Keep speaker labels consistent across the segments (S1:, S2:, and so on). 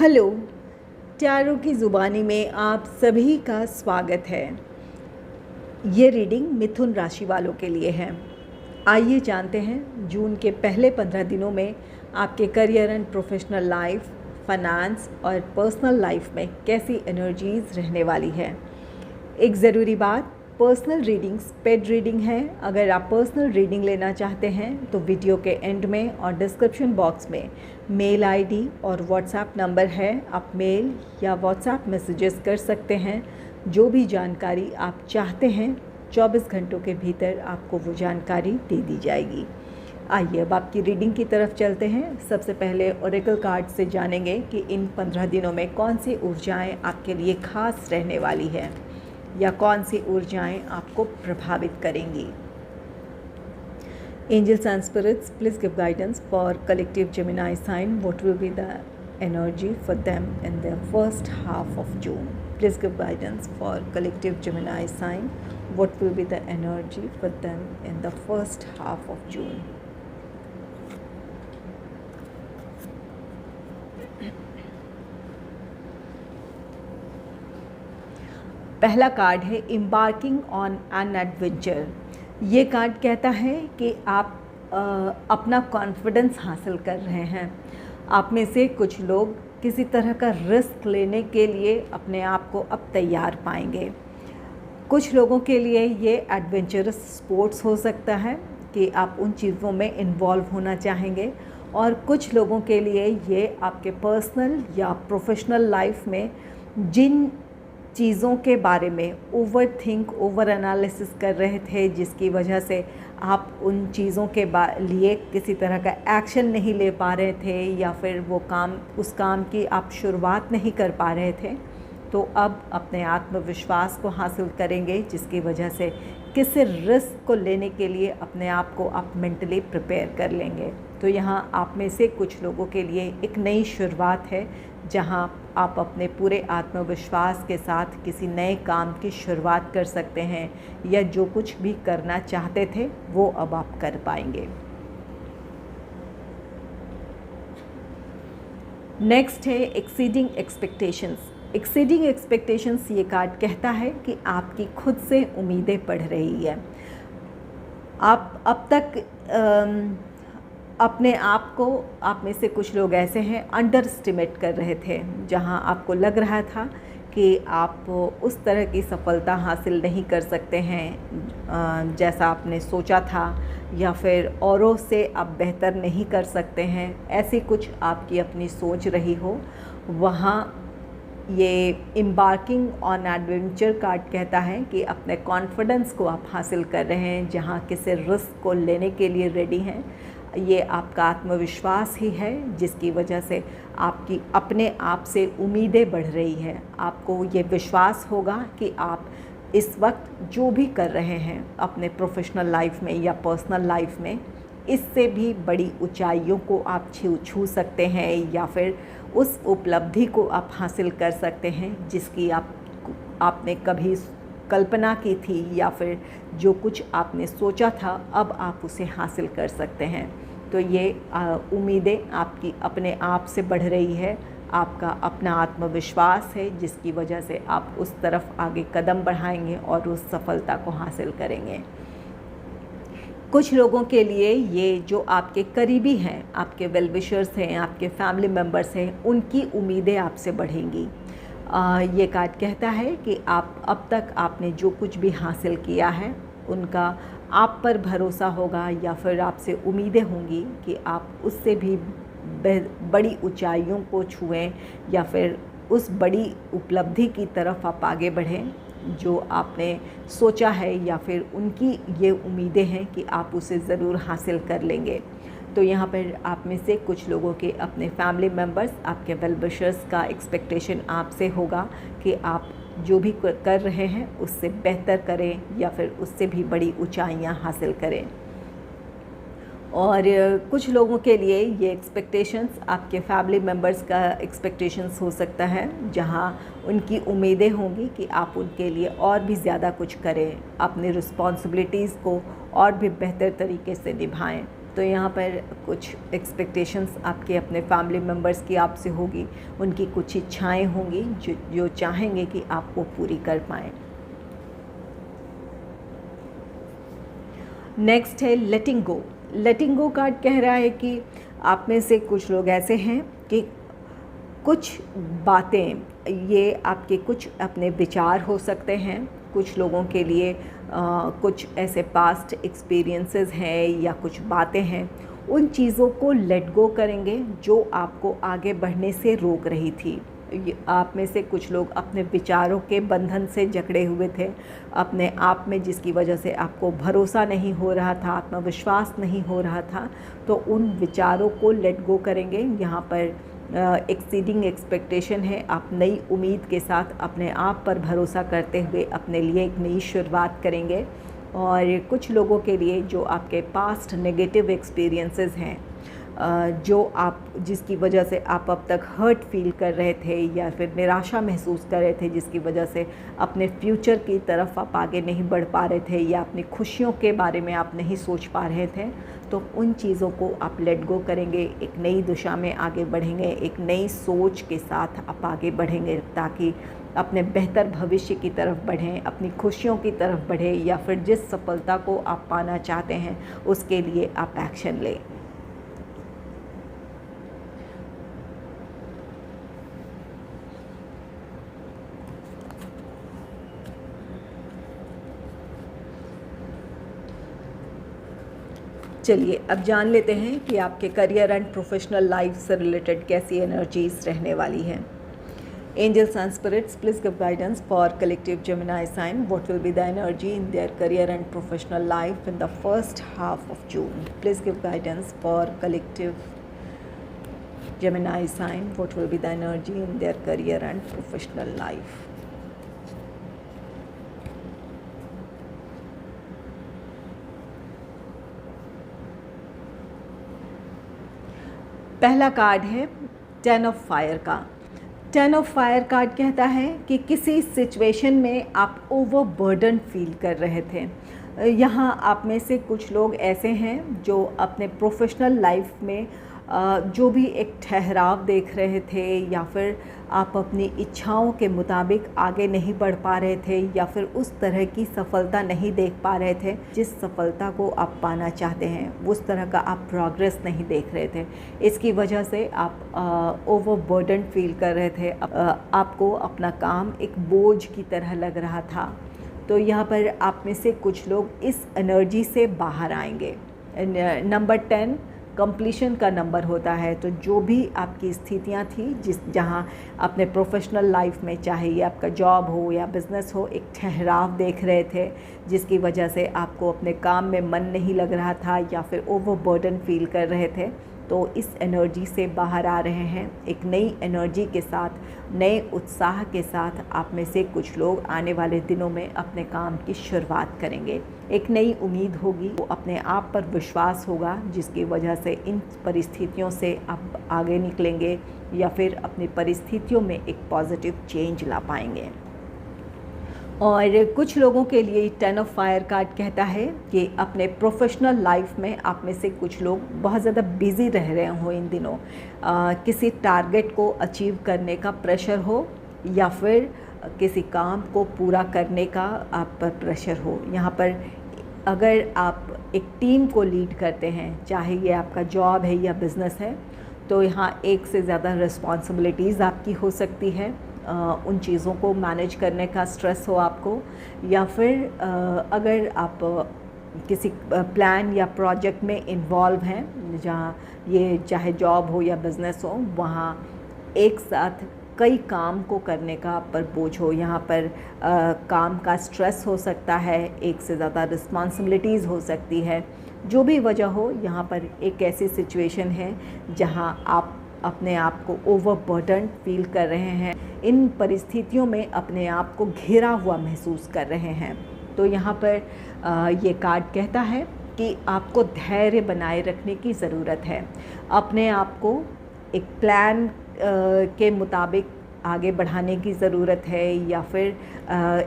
S1: Hello, tarot की ज़ुबानी में आप सभी का स्वागत है। ये रीडिंग मिथुन राशि वालों के लिए है। आइए जानते हैं जून के पहले 15 दिनों में आपके career and professional life, finance और पर्सनल लाइफ में कैसी एनर्जीज़ रहने वाली है। एक ज़रूरी बात, पर्सनल रीडिंग्स पेड रीडिंग है। अगर आप पर्सनल रीडिंग लेना चाहते हैं तो वीडियो के एंड में और डिस्क्रिप्शन बॉक्स में मेल आईडी और व्हाट्सएप नंबर है। आप मेल या व्हाट्सएप मैसेजेस कर सकते हैं। जो भी जानकारी आप चाहते हैं 24 घंटों के भीतर आपको वो जानकारी दे दी जाएगी। आइए अब आपकी रीडिंग की तरफ चलते हैं। सबसे पहले ओरेकल कार्ड से जानेंगे कि इन 15 दिनों में कौन सी ऊर्जाएं आपके लिए खास रहने वाली है या कौन सी ऊर्जाएं आपको प्रभावित करेंगी। Angels and spirits, please give guidance for collective Gemini sign. What will be the energy for them in the first half of June. Please give guidance for collective Gemini sign. What will be the energy for them in the first half of June. पहला card है embarking on an adventure. ये card कहता है कि आप अपना confidence हासिल कर रहे हैं। आप में से कुछ लोग किसी तरह का रिस्क लेने के लिए अपने आप को अब तैयार पाएंगे। कुछ लोगों के लिए ये एडवेंचरस स्पोर्ट्स हो सकता है कि आप उन चीज़ों में इन्वॉल्व होना चाहेंगे, और कुछ लोगों के लिए ये आपके पर्सनल या प्रोफेशनल लाइफ में जिन चीज़ों के बारे में ओवर एनालिसिस कर रहे थे, जिसकी वजह से आप उन चीज़ों के लिए किसी तरह का एक्शन नहीं ले पा रहे थे या फिर उस काम की आप शुरुआत नहीं कर पा रहे थे, तो अब अपने आत्मविश्वास को हासिल करेंगे, जिसकी वजह से किसी रिस्क को लेने के लिए अपने आप को आप मेंटली प्रिपेयर कर लेंगे। तो यहाँ आप में से कुछ लोगों के लिए एक नई शुरुआत है, जहाँ आप अपने पूरे आत्मविश्वास के साथ किसी नए काम की शुरुआत कर सकते हैं, या जो कुछ भी करना चाहते थे वो अब आप कर पाएंगे। नेक्स्ट है एक्सीडिंग एक्सपेक्टेशंस। एक्सीडिंग एक्सपेक्टेशंस ये कार्ड कहता है कि आपकी खुद से उम्मीदें बढ़ रही है। आप अब तक अपने आप को, आप में से कुछ लोग ऐसे हैं, अंडर एस्टिमेट कर रहे थे, जहां आपको लग रहा था कि आप उस तरह की सफलता हासिल नहीं कर सकते हैं जैसा आपने सोचा था, या फिर औरों से आप बेहतर नहीं कर सकते हैं। ऐसी कुछ आपकी अपनी सोच रही हो। वहाँ ये एम्बार्किंग ऑन एडवेंचर कार्ड कहता है कि अपने कॉन्फिडेंस को आप हासिल कर रहे हैं, जहाँ किसी रिस्क को लेने के लिए रेडी हैं। ये आपका आत्मविश्वास ही है जिसकी वजह से आपकी अपने आप से उम्मीदें बढ़ रही है। आपको ये विश्वास होगा कि आप इस वक्त जो भी कर रहे हैं अपने प्रोफेशनल लाइफ में या पर्सनल लाइफ में, इससे भी बड़ी ऊंचाइयों को आप छू सकते हैं, या फिर उस उपलब्धि को आप हासिल कर सकते हैं जिसकी आपने कभी कल्पना की थी, या फिर जो कुछ आपने सोचा था अब आप उसे हासिल कर सकते हैं। तो ये उम्मीदें आपकी अपने आप से बढ़ रही है। आपका अपना आत्मविश्वास है जिसकी वजह से आप उस तरफ आगे कदम बढ़ाएंगे और उस सफलता को हासिल करेंगे। कुछ लोगों के लिए ये जो आपके करीबी हैं, आपके वेल विशर्स हैं, आपके फैमिली मेम्बर्स हैं, उनकी उम्मीदें आपसे बढ़ेंगी। ये कार्ड कहता है कि आप अब तक आपने जो कुछ भी हासिल किया है उनका आप पर भरोसा होगा, या फिर आपसे उम्मीदें होंगी कि आप उससे भी बड़ी ऊंचाइयों को छुएं, या फिर उस बड़ी उपलब्धि की तरफ आप आगे बढ़ें जो आपने सोचा है, या फिर उनकी ये उम्मीदें हैं कि आप उसे ज़रूर हासिल कर लेंगे। तो यहाँ पर आप में से कुछ लोगों के अपने फैमिली मेम्बर्स, आपके वेल विशर्स का एक्सपेक्टेशन आपसे होगा कि आप जो भी कर रहे हैं उससे बेहतर करें, या फिर उससे भी बड़ी ऊंचाइयाँ हासिल करें। और कुछ लोगों के लिए ये एक्सपेक्टेशंस आपके फैमिली मेम्बर्स का एक्सपेक्टेशंस हो सकता है, जहां उनकी उम्मीदें होंगी कि आप उनके लिए और भी ज़्यादा कुछ करें, अपनी रिस्पॉन्सिबिलिटीज़ को और भी बेहतर तरीके से निभाएं। तो यहाँ पर कुछ एक्सपेक्टेशंस आपके अपने फैमिली मेम्बर्स की आपसे होगी, उनकी कुछ इच्छाएं होंगी जो चाहेंगे कि आप वो पूरी कर पाएँ। नेक्स्ट है लेटिंग गो। लेटिंग गो कार्ड कह रहा है कि आप में से कुछ लोग ऐसे हैं कि कुछ बातें, ये आपके कुछ अपने विचार हो सकते हैं, कुछ लोगों के लिए कुछ ऐसे पास्ट एक्सपीरियंसेस हैं या कुछ बातें हैं, उन चीज़ों को लेट गो करेंगे जो आपको आगे बढ़ने से रोक रही थी। आप में से कुछ लोग अपने विचारों के बंधन से जकड़े हुए थे, अपने आप में, जिसकी वजह से आपको भरोसा नहीं हो रहा था, आत्मविश्वास नहीं हो रहा था, तो उन विचारों को लेट गो करेंगे। यहाँ पर एक्सीडिंग एक्सपेक्टेशन है, आप नई उम्मीद के साथ अपने आप पर भरोसा करते हुए अपने लिए एक नई शुरुआत करेंगे। और कुछ लोगों के लिए जो आपके पास्ट नेगेटिव एक्सपीरियंसेस हैं, जिसकी वजह से आप अब तक हर्ट फील कर रहे थे या फिर निराशा महसूस कर रहे थे, जिसकी वजह से अपने फ्यूचर की तरफ आप आगे नहीं बढ़ पा रहे थे या अपनी खुशियों के बारे में आप नहीं सोच पा रहे थे, तो उन चीज़ों को आप लेट गो करेंगे, एक नई दिशा में आगे बढ़ेंगे, एक नई सोच के साथ आप आगे बढ़ेंगे ताकि अपने बेहतर भविष्य की तरफ बढ़ें, अपनी खुशियों की तरफ बढ़ें या फिर जिस सफलता को आप पाना चाहते हैं उसके लिए आप एक्शन लें। चलिए अब जान लेते हैं कि आपके करियर एंड प्रोफेशनल लाइफ से रिलेटेड कैसी एनर्जीज रहने वाली हैं। Angels and spirits, please give guidance for collective Gemini sign. What will be the energy in their career and professional life in the first half of June? Please give guidance for collective Gemini sign. What will be the energy in their career and professional life? पहला card है 10 of fire का। 10 of fire card कहता है कि किसी situation में आप overburden feel कर रहे थे। यहाँ आप में से कुछ लोग ऐसे हैं जो अपने प्रोफेशनल लाइफ में जो भी एक ठहराव देख रहे थे या फिर आप अपनी इच्छाओं के मुताबिक आगे नहीं बढ़ पा रहे थे या फिर उस तरह की सफलता नहीं देख पा रहे थे जिस सफलता को आप पाना चाहते हैं, उस तरह का आप प्रोग्रेस नहीं देख रहे थे। इसकी वजह से आप ओवरबर्डन फील कर रहे थे, आपको अपना काम एक बोझ की तरह लग रहा था। तो यहाँ पर आप में से कुछ लोग इस एनर्जी से बाहर आएंगे। नंबर 10 कंप्लीशन का नंबर होता है, तो जो भी आपकी स्थितियाँ थी जहाँ अपने प्रोफेशनल लाइफ में, चाहे ये आपका जॉब हो या बिज़नेस हो, एक ठहराव देख रहे थे जिसकी वजह से आपको अपने काम में मन नहीं लग रहा था या फिर ओवरबर्डन फील कर रहे थे, तो इस एनर्जी से बाहर आ रहे हैं। एक नई एनर्जी के साथ, नए उत्साह के साथ आप में से कुछ लोग आने वाले दिनों में अपने काम की शुरुआत करेंगे। एक नई उम्मीद होगी, वो अपने आप पर विश्वास होगा जिसकी वजह से इन परिस्थितियों से आप आगे निकलेंगे या फिर अपनी परिस्थितियों में एक पॉजिटिव चेंज ला पाएंगे। और कुछ लोगों के लिए 10 ऑफ फायर कार्ड कहता है कि अपने प्रोफेशनल लाइफ में आप में से कुछ लोग बहुत ज़्यादा बिज़ी रह रहे हो इन दिनों, किसी टारगेट को अचीव करने का प्रेशर हो या फिर किसी काम को पूरा करने का आप पर प्रेशर हो। यहाँ पर अगर आप एक टीम को लीड करते हैं, चाहे ये आपका जॉब है या बिज़नेस है, तो यहाँ एक से ज़्यादा रिस्पॉन्सिबिलिटीज़ आपकी हो सकती है। उन चीज़ों को मैनेज करने का स्ट्रेस हो आपको, या फिर अगर आप किसी प्लान या प्रोजेक्ट में इन्वॉल्व हैं जहाँ ये चाहे जॉब हो या बिज़नेस हो, वहाँ एक साथ कई काम को करने का आप पर बोझ हो। यहाँ पर काम का स्ट्रेस हो सकता है, एक से ज़्यादा रिस्पॉन्सिबिलिटीज़ हो सकती है। जो भी वजह हो, यहाँ पर एक ऐसी सिचुएशन है जहाँ आप अपने आप को ओवरबर्डन फील कर रहे हैं, इन परिस्थितियों में अपने आप को घिरा हुआ महसूस कर रहे हैं। तो यहाँ पर ये कार्ड कहता है कि आपको धैर्य बनाए रखने की ज़रूरत है। अपने आप को एक प्लान के मुताबिक आगे बढ़ाने की ज़रूरत है या फिर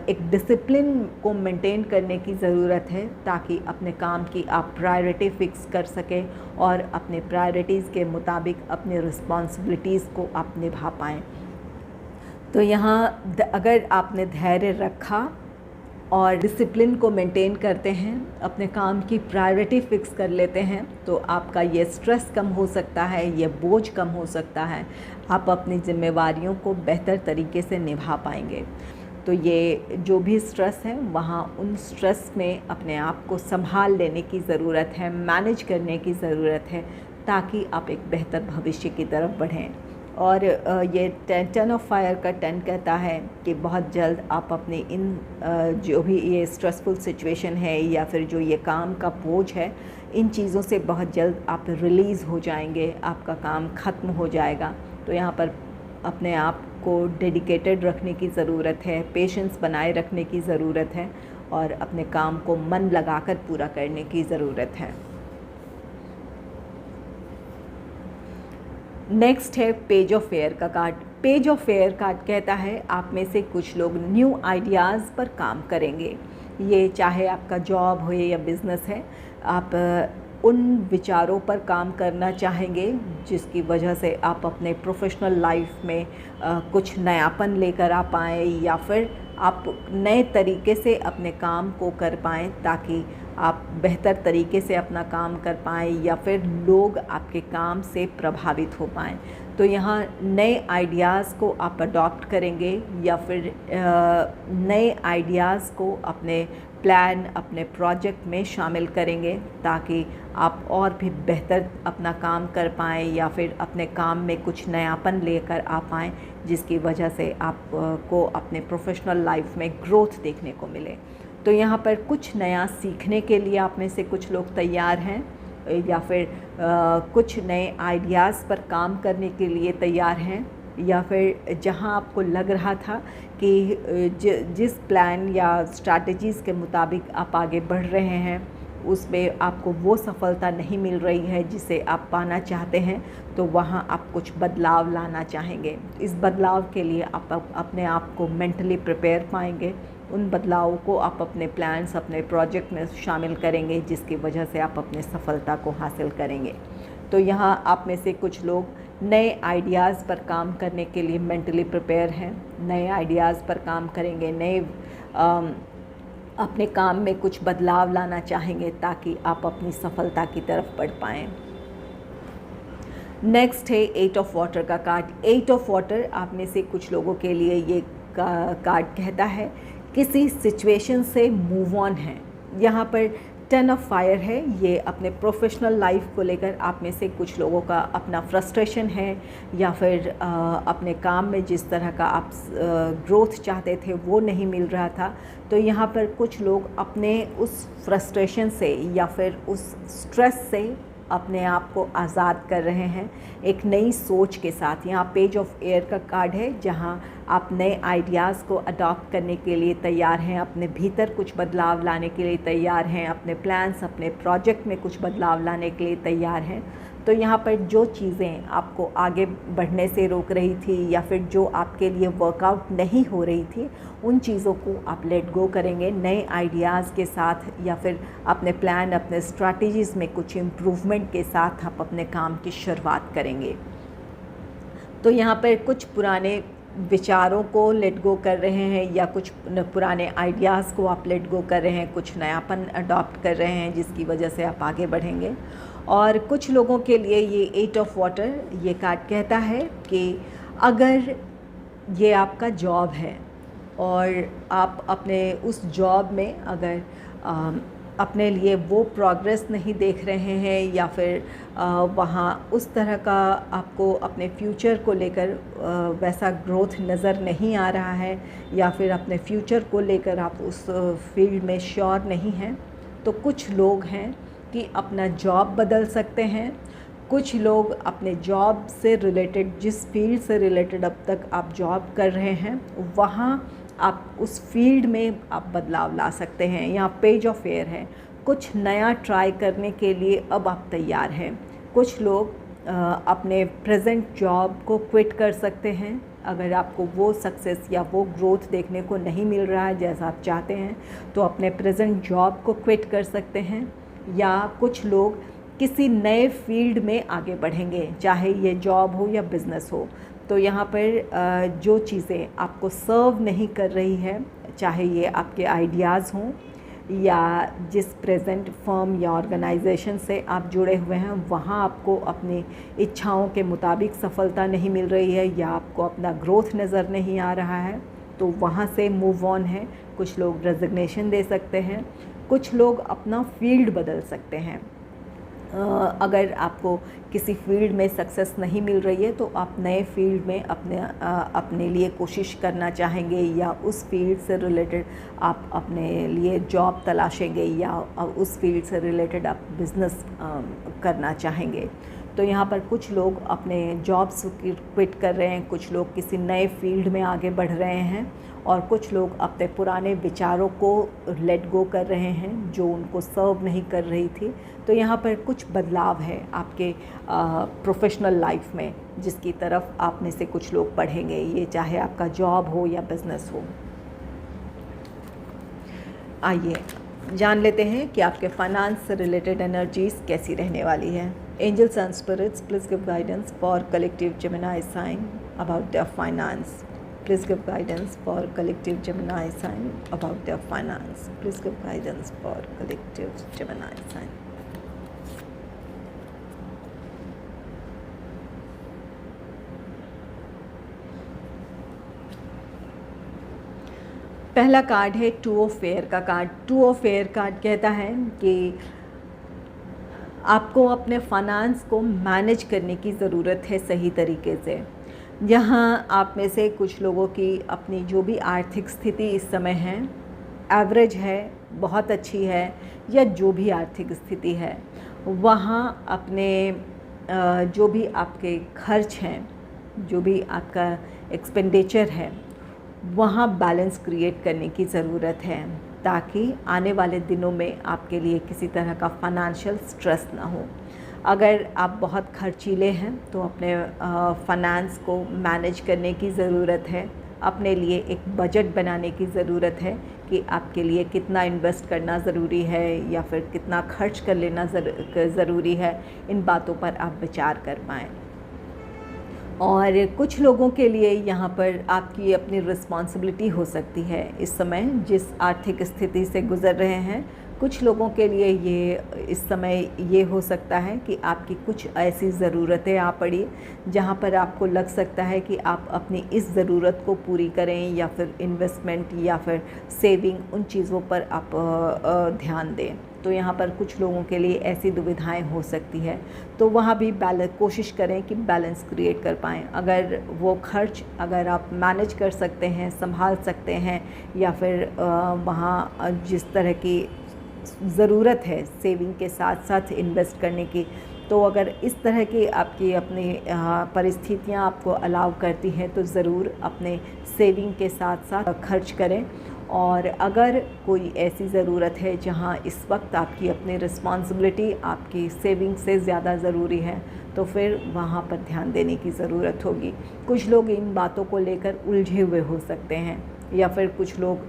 S1: एक डिसिप्लिन को मेंटेन करने की ज़रूरत है, ताकि अपने काम की आप प्रायोरिटी फ़िक्स कर सकें और अपने प्रायोरिटीज़ के मुताबिक अपने रिस्पॉन्सिबिलिटीज़ को आप निभा पाएँ। तो यहाँ अगर आपने धैर्य रखा और डिसिप्लिन को मेंटेन करते हैं, अपने काम की प्रायोरिटी फ़िक्स कर लेते हैं, तो आपका ये स्ट्रेस कम हो सकता है, ये बोझ कम हो सकता है, आप अपनी ज़िम्मेवारियों को बेहतर तरीके से निभा पाएंगे। तो ये जो भी स्ट्रेस है, वहाँ उन स्ट्रेस में अपने आप को संभाल लेने की ज़रूरत है, मैनेज करने की ज़रूरत है, ताकि आप एक बेहतर भविष्य की तरफ बढ़ें। और ये 10 ऑफ फायर का 10 कहता है कि बहुत जल्द आप अपने इन जो भी ये स्ट्रेसफुल सिचुएशन है या फिर जो ये काम का बोझ है, इन चीज़ों से बहुत जल्द आप रिलीज़ हो जाएंगे, आपका काम ख़त्म हो जाएगा। तो यहाँ पर अपने आप को डेडिकेटेड रखने की ज़रूरत है, पेशेंस बनाए रखने की ज़रूरत है और अपने काम को मन लगाकर पूरा करने की ज़रूरत है। नेक्स्ट है पेज ऑफ फेयर का card. Page of fair card कहता है आप में से कुछ लोग न्यू आइडियाज़ पर काम करेंगे। ये चाहे आपका जॉब हो या बिज़नेस है, आप उन विचारों पर काम करना चाहेंगे जिसकी वजह से आप अपने प्रोफेशनल लाइफ में कुछ नयापन लेकर आ पाएँ या फिर आप नए तरीके से अपने काम को कर पाएँ, ताकि आप बेहतर तरीके से अपना काम कर पाएँ या फिर लोग आपके काम से प्रभावित हो पाएँ। तो यहाँ नए आइडियाज़ को आप अडॉप्ट करेंगे या फिर नए आइडियाज़ को अपने प्लान, अपने प्रोजेक्ट में शामिल करेंगे, ताकि आप और भी बेहतर अपना काम कर पाएँ या फिर अपने काम में कुछ नयापन लेकर आ पाएँ, जिसकी वजह से आप को अपने प्रोफेशनल लाइफ में ग्रोथ देखने को मिले। तो यहाँ पर कुछ नया सीखने के लिए आप में से कुछ लोग तैयार हैं या फिर कुछ नए आइडियाज़ पर काम करने के लिए तैयार हैं, या फिर जहाँ आपको लग रहा था कि जिस प्लान या स्ट्रैटेजीज़ के मुताबिक आप आगे बढ़ रहे हैं, उसमें आपको वो सफलता नहीं मिल रही है जिसे आप पाना चाहते हैं, तो वहाँ आप कुछ बदलाव लाना चाहेंगे। इस बदलाव के लिए आप अपने आप को मेंटली प्रिपेयर पाएंगे। उन बदलावों को आप अपने प्लान्स, अपने प्रोजेक्ट में शामिल करेंगे, जिसकी वजह से आप अपने सफलता को हासिल करेंगे। तो यहाँ आप में से कुछ लोग नए आइडियाज़ पर काम करने के लिए मेंटली प्रिपेयर हैं, नए आइडियाज़ पर काम करेंगे, नए अपने काम में कुछ बदलाव लाना चाहेंगे, ताकि आप अपनी सफलता की तरफ बढ़ पाएँ। नेक्स्ट है 8 ऑफ वाटर का कार्ड। 8 ऑफ वाटर आप में से कुछ लोगों के लिए ये कार्ड कहता है किसी सिचुएशन से मूव ऑन है। यहाँ पर 10 ऑफ फायर है, ये अपने प्रोफेशनल लाइफ को लेकर आप में से कुछ लोगों का अपना फ्रस्ट्रेशन है या फिर अपने काम में जिस तरह का आप ग्रोथ चाहते थे वो नहीं मिल रहा था। तो यहाँ पर कुछ लोग अपने उस फ्रस्ट्रेशन से या फिर उस स्ट्रेस से अपने आप को आज़ाद कर रहे हैं एक नई सोच के साथ। यहाँ पेज ऑफ एयर का कार्ड है, जहाँ आप नए आइडियाज़ को अडॉप्ट करने के लिए तैयार हैं, अपने भीतर कुछ बदलाव लाने के लिए तैयार हैं, अपने प्लान्स, अपने प्रोजेक्ट में कुछ बदलाव लाने के लिए तैयार हैं। तो यहाँ पर जो चीज़ें आपको आगे बढ़ने से रोक रही थी या फिर जो आपके लिए वर्कआउट नहीं हो रही थी, उन चीज़ों को आप लेट गो करेंगे नए आइडियाज़ के साथ, या फिर अपने प्लान, अपने स्ट्रैटेजीज़ में कुछ इम्प्रूवमेंट के साथ आप अपने काम की शुरुआत करेंगे। तो यहाँ पर कुछ पुराने विचारों को लेट गो कर रहे हैं या कुछ पुराने आइडियाज़ को आप लेट गो कर रहे हैं, कुछ नयापन अडॉप्ट कर रहे हैं, जिसकी वजह से आप आगे बढ़ेंगे। और कुछ लोगों के लिए ये 8 ऑफ वाटर ये कार्ड कहता है कि अगर ये आपका जॉब है और आप अपने उस जॉब में अगर अपने लिए वो प्रोग्रेस नहीं देख रहे हैं या फिर वहाँ उस तरह का आपको अपने फ्यूचर को लेकर वैसा ग्रोथ नज़र नहीं आ रहा है, या फिर अपने फ्यूचर को लेकर आप उस फील्ड में श्योर नहीं हैं, तो कुछ लोग हैं कि अपना जॉब बदल सकते हैं। कुछ लोग अपने जॉब से रिलेटेड, जिस फील्ड से रिलेटेड अब तक आप जॉब कर रहे हैं, वहाँ आप उस फील्ड में आप बदलाव ला सकते हैं। यहाँ पेज ऑफ एयर है, कुछ नया ट्राई करने के लिए अब आप तैयार हैं। कुछ लोग अपने प्रेजेंट जॉब को क्विट कर सकते हैं अगर आपको वो सक्सेस या वो ग्रोथ देखने को नहीं मिल रहा है जैसा आप चाहते हैं, तो अपने प्रेजेंट जॉब को क्विट कर सकते हैं, या कुछ लोग किसी नए फील्ड में आगे बढ़ेंगे, चाहे ये जॉब हो या बिज़नेस हो। तो यहाँ पर जो चीज़ें आपको सर्व नहीं कर रही है, चाहे ये आपके आइडियाज़ हों या जिस प्रेजेंट फर्म या ऑर्गेनाइजेशन से आप जुड़े हुए हैं, वहाँ आपको अपनी इच्छाओं के मुताबिक सफलता नहीं मिल रही है या आपको अपना ग्रोथ नज़र नहीं आ रहा है, तो वहाँ से मूव ऑन है। कुछ लोग रेजिग्नेशन दे सकते हैं, कुछ लोग अपना फील्ड बदल सकते हैं। अगर आपको किसी फील्ड में सक्सेस नहीं मिल रही है तो आप नए फील्ड में अपने लिए कोशिश करना चाहेंगे, या उस फील्ड से रिलेटेड आप अपने लिए जॉब तलाशेंगे, या उस फील्ड से रिलेटेड आप बिज़नेस करना चाहेंगे। तो यहाँ पर कुछ लोग अपने जॉब्स क्विट कर रहे हैं, कुछ लोग किसी नए फील्ड में आगे बढ़ रहे हैं, और कुछ लोग अपने पुराने विचारों को लेट गो कर रहे हैं जो उनको सर्व नहीं कर रही थी। तो यहाँ पर कुछ बदलाव है आपके प्रोफेशनल लाइफ में, जिसकी तरफ आप में से कुछ लोग बढ़ेंगे, ये चाहे आपका जॉब हो या बिज़नेस हो। आइए जान लेते हैं कि आपके फाइनेंस से रिलेटेड एनर्जीज़ कैसी रहने वाली है। Angels and spirits, please give guidance for collective Gemini sign about their finance. Please give guidance for collective Gemini sign about their finance. Please give guidance for collective Gemini sign. पहला card है two of air का card. Two of air card कहता है कि आपको अपने finance को manage करने की ज़रूरत है सही तरीके से। यहाँ आप में से कुछ लोगों की अपनी जो भी आर्थिक स्थिति इस समय है, एवरेज है, बहुत अच्छी है, या जो भी आर्थिक स्थिति है, वहाँ अपने जो भी आपके खर्च हैं, जो भी आपका एक्सपेंडिचर है, वहाँ बैलेंस क्रिएट करने की ज़रूरत है, ताकि आने वाले दिनों में आपके लिए किसी तरह का फाइनेंशियल स्ट्रेस ना हो। अगर आप बहुत खर्चीले हैं तो अपने फाइनेंस को मैनेज करने की ज़रूरत है। अपने लिए एक बजट बनाने की ज़रूरत है कि आपके लिए कितना इन्वेस्ट करना ज़रूरी है या फिर कितना खर्च कर लेना ज़रूरी है। इन बातों पर आप विचार कर पाएँ। और कुछ लोगों के लिए यहाँ पर आपकी अपनी रिस्पॉन्सिबिलिटी हो सकती है इस समय, जिस आर्थिक स्थिति से गुज़र रहे हैं। कुछ लोगों के लिए ये इस समय ये हो सकता है कि आपकी कुछ ऐसी ज़रूरतें आ पड़ी जहाँ पर आपको लग सकता है कि आप अपनी इस ज़रूरत को पूरी करें, या फिर इन्वेस्टमेंट या फिर सेविंग, उन चीज़ों पर आप ध्यान दें। तो यहाँ पर कुछ लोगों के लिए ऐसी दुविधाएं हो सकती है, तो वहाँ भी कोशिश करें कि बैलेंस क्रिएट कर पाएँ। अगर वो खर्च अगर आप मैनेज कर सकते हैं, संभाल सकते हैं, या फिर वहाँ जिस तरह की ज़रूरत है सेविंग के साथ साथ इन्वेस्ट करने की, तो अगर इस तरह की आपकी अपनी परिस्थितियाँ आपको अलाउ करती हैं तो ज़रूर अपने सेविंग के साथ साथ खर्च करें। और अगर कोई ऐसी ज़रूरत है जहाँ इस वक्त आपकी अपनी रिस्पॉन्सिबिलिटी आपकी सेविंग से ज़्यादा ज़रूरी है, तो फिर वहाँ पर ध्यान देने की ज़रूरत होगी। कुछ लोग इन बातों को लेकर उलझे हुए हो सकते हैं, या फिर कुछ लोग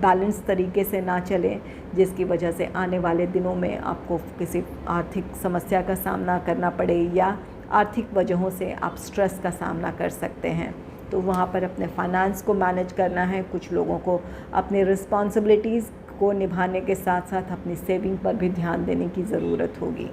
S1: बैलेंस तरीके से ना चलें, जिसकी वजह से आने वाले दिनों में आपको किसी आर्थिक समस्या का सामना करना पड़े, या आर्थिक वजहों से आप स्ट्रेस का सामना कर सकते हैं। तो वहाँ पर अपने फाइनेंस को मैनेज करना है। कुछ लोगों को अपनी रिस्पॉन्सिबिलिटीज़ को निभाने के साथ साथ अपनी सेविंग पर भी ध्यान देने की ज़रूरत होगी।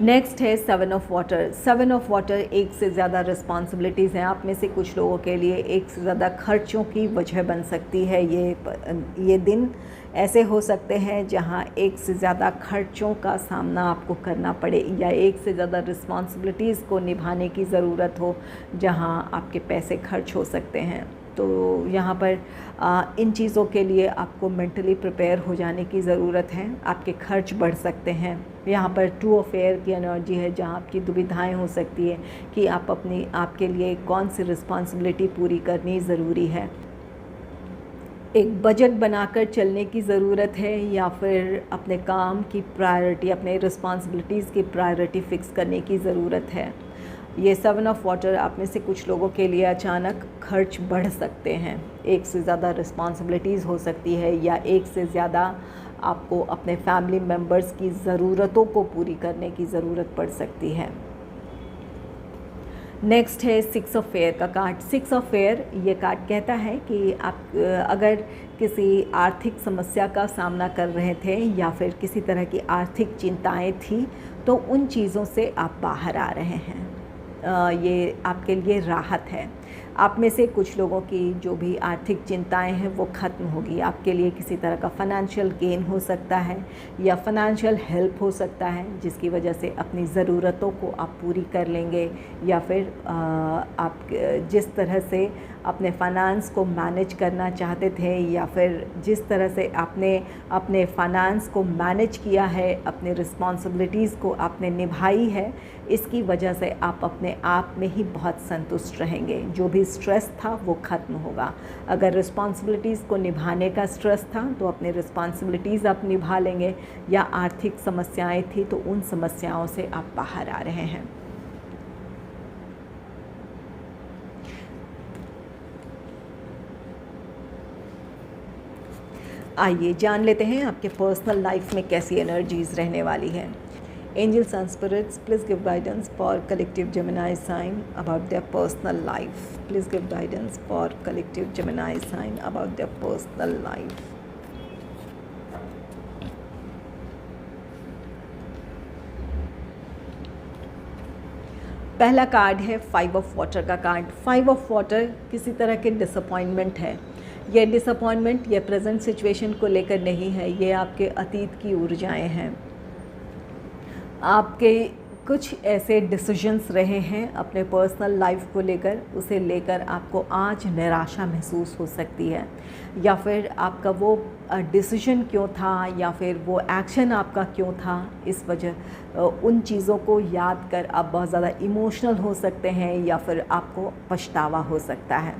S1: नेक्स्ट है seven of water. Seven of water, एक से ज़्यादा रिस्पॉन्सिबिलिटीज़ हैं आप में से कुछ लोगों के लिए, एक से ज़्यादा खर्चों की वजह बन सकती है। ये दिन ऐसे हो सकते हैं जहां एक से ज़्यादा खर्चों का सामना आपको करना पड़े, या एक से ज़्यादा रिस्पॉन्सिबिलिटीज़ को निभाने की ज़रूरत हो जहां आपके पैसे खर्च हो सकते हैं। तो यहाँ पर इन चीज़ों के लिए आपको मेंटली प्रिपेयर हो जाने की ज़रूरत है। आपके खर्च बढ़ सकते हैं। यहाँ पर टू ऑफ एयर की एनर्जी है, जहाँ आपकी दुविधाएं हो सकती है कि आपके लिए कौन सी रिस्पॉन्सिबिलिटी पूरी करनी ज़रूरी है। एक बजट बनाकर चलने की ज़रूरत है, या फिर अपने काम की प्रायोरिटी, अपने रिस्पॉन्सिबिलिटीज़ की प्रायोरिटी फ़िक्स करने की ज़रूरत है। ये 7 ऑफ वाटर आप में से कुछ लोगों के लिए अचानक खर्च बढ़ सकते हैं, एक से ज़्यादा रिस्पॉन्सिबिलिटीज़ हो सकती है, या एक से ज़्यादा आपको अपने फैमिली मेम्बर्स की ज़रूरतों को पूरी करने की ज़रूरत पड़ सकती है। नेक्स्ट है 6 ऑफ फेयर का कार्ड। 6 ऑफ फेयर ये कार्ड कहता है कि आप अगर किसी आर्थिक समस्या का सामना कर रहे थे या फिर किसी तरह की आर्थिक चिंताएं थी, तो उन चीज़ों से आप बाहर आ रहे हैं। ये आपके लिए राहत है। आप में से कुछ लोगों की जो भी आर्थिक चिंताएं हैं वो ख़त्म होगी। आपके लिए किसी तरह का फ़ाइनेंशियल गेन हो सकता है या फ़ाइनेंशियल हेल्प हो सकता है, जिसकी वजह से अपनी ज़रूरतों को आप पूरी कर लेंगे, या फिर आप जिस तरह से अपने फाइनेंस को मैनेज करना चाहते थे या फिर जिस तरह से आपने अपने फाइनेंस को मैनेज किया है, अपने रिस्पॉन्सिबिलिटीज़ को आपने निभाई है, इसकी वजह से आप अपने आप में ही बहुत संतुष्ट रहेंगे। जो भी स्ट्रेस था वो ख़त्म होगा। अगर रिस्पॉन्सिबिलिटीज़ को निभाने का स्ट्रेस था तो अपनी रिस्पॉन्सिबिलिटीज़ आप निभा लेंगे, या आर्थिक समस्याएं थी तो उन समस्याओं से आप बाहर आ रहे हैं। आइए जान लेते हैं आपके पर्सनल लाइफ में कैसी एनर्जीज़ रहने वाली है। Angels and spirits, please give guidance for collective Gemini sign about their personal life. Please give guidance for collective Gemini sign about their personal life. पहला कार्ड है 5 ऑफ वाटर का card. 5 of water किसी तरह के disappointment है। ये disappointment ये present situation को लेकर नहीं है, ये आपके अतीत की ऊर्जाएं हैं। आपके कुछ ऐसे डिसीजंस रहे हैं अपने पर्सनल लाइफ को लेकर, उसे लेकर आपको आज निराशा महसूस हो सकती है, या फिर आपका वो डिसीजन क्यों था या फिर वो एक्शन आपका क्यों था, इस वजह उन चीज़ों को याद कर आप बहुत ज़्यादा इमोशनल हो सकते हैं या फिर आपको पछतावा हो सकता है।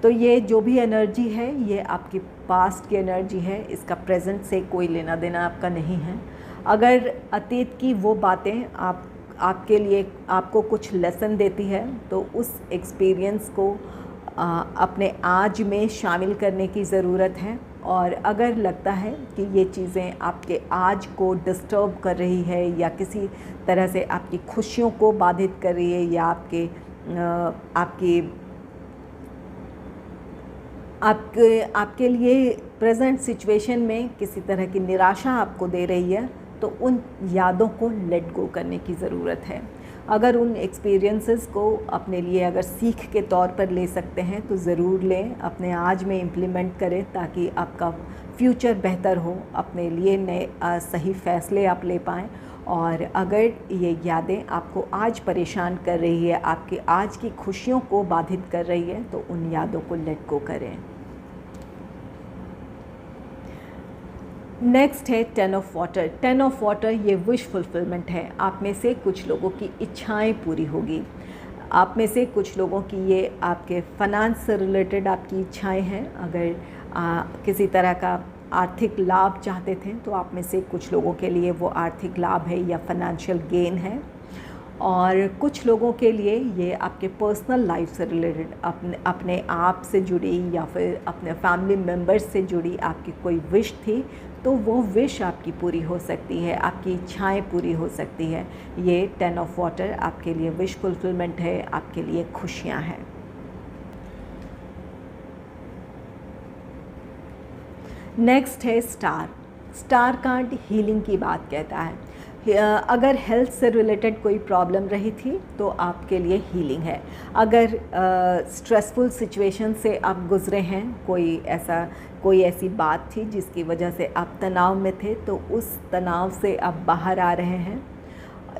S1: तो ये जो भी एनर्जी है ये आपकी पास्ट की एनर्जी है, इसका प्रेजेंट से कोई लेना देना आपका नहीं है। अगर अतीत की वो बातें आपके लिए आपको कुछ लेसन देती है तो उस एक्सपीरियंस को अपने आज में शामिल करने की ज़रूरत है। और अगर लगता है कि ये चीज़ें आपके आज को डिस्टर्ब कर रही है या किसी तरह से आपकी खुशियों को बाधित कर रही है या आपके लिए प्रेजेंट सिचुएशन में किसी तरह की निराशा आपको दे रही है, तो उन यादों को लेट गो करने की ज़रूरत है। अगर उन एक्सपीरियंसेस को अपने लिए अगर सीख के तौर पर ले सकते हैं तो ज़रूर लें, अपने आज में इम्प्लीमेंट करें ताकि आपका फ्यूचर बेहतर हो, अपने लिए नए सही फ़ैसले आप ले पाएँ। और अगर ये यादें आपको आज परेशान कर रही है, आपके आज की खुशियों को बाधित कर रही है, तो उन यादों को लेट गो करें। नेक्स्ट है 10 ऑफ वाटर। 10 ऑफ वाटर ये विश फुलफिलमेंट है। आप में से कुछ लोगों की इच्छाएं पूरी होगी। आप में से कुछ लोगों की ये आपके फाइनेंस से रिलेटेड आपकी इच्छाएं हैं। अगर किसी तरह का आर्थिक लाभ चाहते थे तो आप में से कुछ लोगों के लिए वो आर्थिक लाभ है या फाइनेंशियल गेन है। और कुछ लोगों के लिए ये आपके पर्सनल लाइफ से रिलेटेड अपने आप से जुड़ी या फिर अपने फैमिली मेम्बर्स से जुड़ी आपकी कोई विश थी, तो वो विश आपकी पूरी हो सकती है, आपकी इच्छाएं पूरी हो सकती है। ये 10 ऑफ वाटर आपके लिए विश फुलफिलमेंट है, आपके लिए खुशियां हैं। नेक्स्ट है स्टार। स्टार कार्ड हीलिंग की बात कहता है। अगर हेल्थ से रिलेटेड कोई प्रॉब्लम रही थी तो आपके लिए हीलिंग है। अगर स्ट्रेसफुल सिचुएशन से आप गुज़रे हैं, कोई ऐसी बात थी जिसकी वजह से आप तनाव में थे, तो उस तनाव से आप बाहर आ रहे हैं,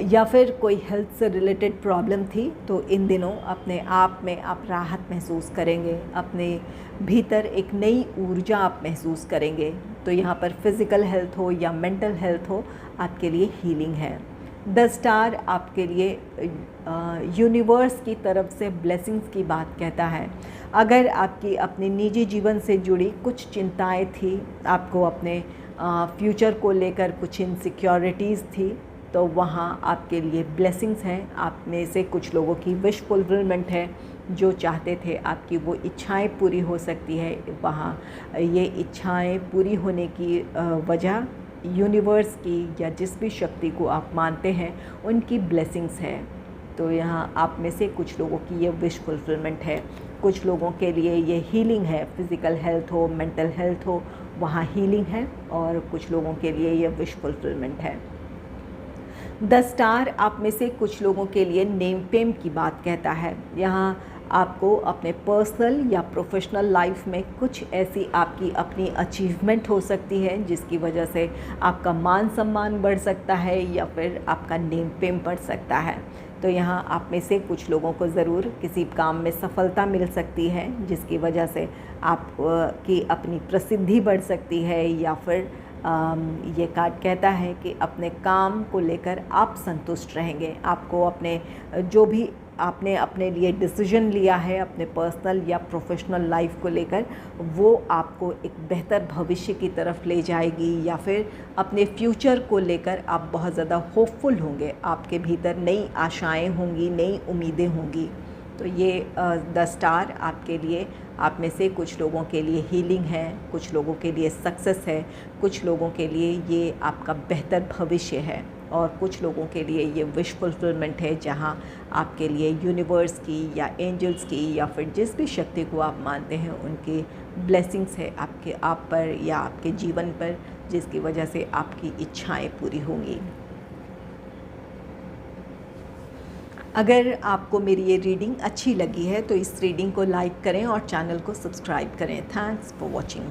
S1: या फिर कोई हेल्थ से रिलेटेड प्रॉब्लम थी, तो इन दिनों अपने आप में आप राहत महसूस करेंगे, अपने भीतर एक नई ऊर्जा आप महसूस करेंगे। तो यहाँ पर फिज़िकल हेल्थ हो या मेंटल हेल्थ हो, आपके लिए हीलिंग है। द स्टार आपके लिए यूनिवर्स की तरफ से ब्लेसिंग्स की बात कहता है। अगर आपकी अपने निजी जीवन से जुड़ी कुछ चिंताएं थी, आपको अपने फ्यूचर को लेकर कुछ इनसिक्योरिटीज़ थी, तो वहाँ आपके लिए ब्लेसिंग्स हैं। आप में से कुछ लोगों की विश फुलफिलमेंट है, जो चाहते थे आपकी वो इच्छाएं पूरी हो सकती है। वहाँ ये इच्छाएं पूरी होने की वजह यूनिवर्स की या जिस भी शक्ति को आप मानते हैं उनकी ब्लेसिंग्स है। तो यहाँ आप में से कुछ लोगों की ये विश फुलफिलमेंट है। कुछ लोगों के लिए ये हीलिंग है, फिज़िकल हेल्थ हो, मेंटल हेल्थ हो, वहाँ हीलिंग है। और कुछ लोगों के लिए ये विश फुलफिलमेंट है। द स्टार आप में से कुछ लोगों के लिए नेम फेम की बात कहता है। यहाँ आपको अपने पर्सनल या प्रोफेशनल लाइफ में कुछ ऐसी आपकी अपनी अचीवमेंट हो सकती है जिसकी वजह से आपका मान सम्मान बढ़ सकता है या फिर आपका नेम फेम बढ़ सकता है। तो यहाँ आप में से कुछ लोगों को ज़रूर किसी काम में सफलता मिल सकती है जिसकी वजह से आप की अपनी प्रसिद्धि बढ़ सकती है, या फिर ये कार्ड कहता है कि अपने काम को लेकर आप संतुष्ट रहेंगे। आपको अपने जो भी आपने अपने लिए डिसीजन लिया है अपने पर्सनल या प्रोफेशनल लाइफ को लेकर, वो आपको एक बेहतर भविष्य की तरफ ले जाएगी, या फिर अपने फ्यूचर को लेकर आप बहुत ज़्यादा होपफुल होंगे। आपके भीतर नई आशाएं होंगी, नई उम्मीदें होंगी। तो ये द स्टार आपके लिए, आप में से कुछ लोगों के लिए हीलिंग है, कुछ लोगों के लिए सक्सेस है, कुछ लोगों के लिए ये आपका बेहतर भविष्य है, और कुछ लोगों के लिए ये विश फुलफिलमेंट है जहाँ आपके लिए यूनिवर्स की या एंजल्स की या फिर जिस भी शक्ति को आप मानते हैं उनकी ब्लेसिंग्स है आप पर या आपके जीवन पर, जिसकी वजह से आपकी इच्छाएं पूरी होंगी। अगर आपको मेरी ये रीडिंग अच्छी लगी है तो इस रीडिंग को लाइक करें और चैनल को सब्सक्राइब करें। Thanks for watching.